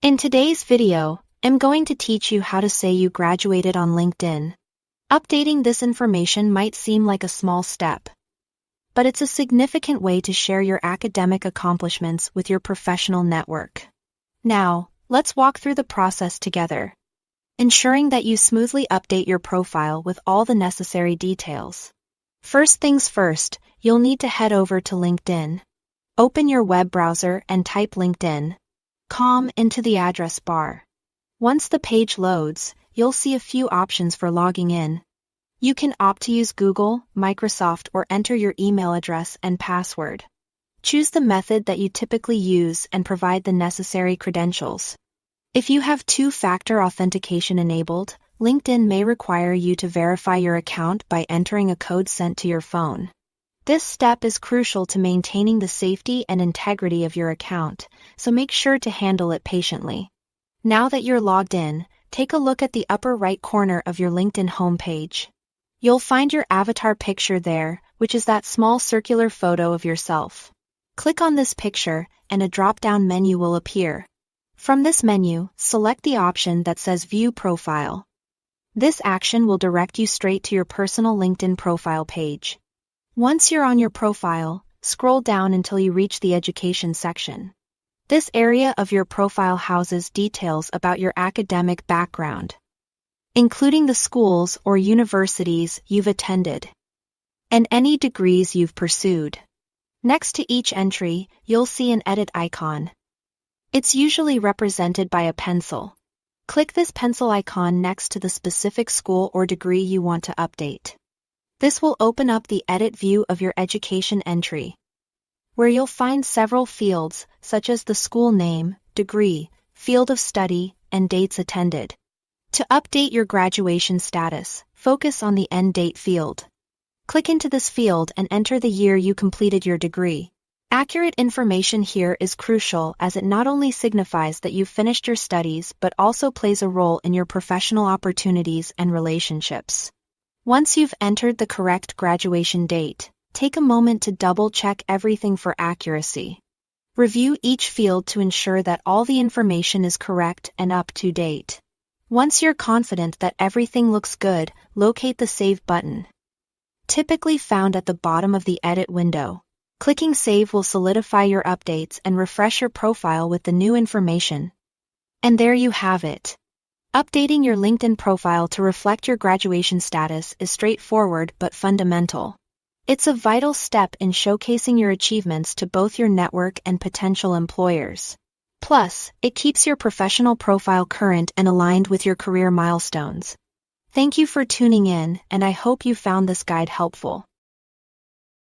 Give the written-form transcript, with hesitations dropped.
In today's video, I'm going to teach you how to say you graduated on LinkedIn. Updating this information might seem like a small step, but it's a significant way to share your academic accomplishments with your professional network. Now, let's walk through the process together, ensuring that you smoothly update your profile with all the necessary details. First things first, you'll need to head over to LinkedIn. Open your web browser and type LinkedIn.com into the address bar. Once the page loads, you'll see a few options for logging in. You can opt to use Google, Microsoft, or enter your email address and password. Choose the method that you typically use and provide the necessary credentials. If you have two-factor authentication enabled, LinkedIn may require you to verify your account by entering a code sent to your phone. This step is crucial to maintaining the safety and integrity of your account, so make sure to handle it patiently. Now that you're logged in, take a look at the upper right corner of your LinkedIn homepage. You'll find your avatar picture there, which is that small circular photo of yourself. Click on this picture, and a drop-down menu will appear. From this menu, select the option that says View Profile. This action will direct you straight to your personal LinkedIn profile page. Once you're on your profile, scroll down until you reach the Education section. This area of your profile houses details about your academic background, including the schools or universities you've attended, and any degrees you've pursued. Next to each entry, you'll see an edit icon. It's usually represented by a pencil. Click this pencil icon next to the specific school or degree you want to update. This will open up the edit view of your education entry, where you'll find several fields such as the school name, degree, field of study, and dates attended. To update your graduation status, focus on the end date field. Click into this field and enter the year you completed your degree. Accurate information here is crucial as it not only signifies that you've finished your studies but also plays a role in your professional opportunities and relationships. Once you've entered the correct graduation date, take a moment to double-check everything for accuracy. Review each field to ensure that all the information is correct and up to date. Once you're confident that everything looks good, locate the Save button, typically found at the bottom of the Edit window. Clicking Save will solidify your updates and refresh your profile with the new information. And there you have it. Updating your LinkedIn profile to reflect your graduation status is straightforward but fundamental. It's a vital step in showcasing your achievements to both your network and potential employers. Plus, it keeps your professional profile current and aligned with your career milestones. Thank you for tuning in, and I hope you found this guide helpful.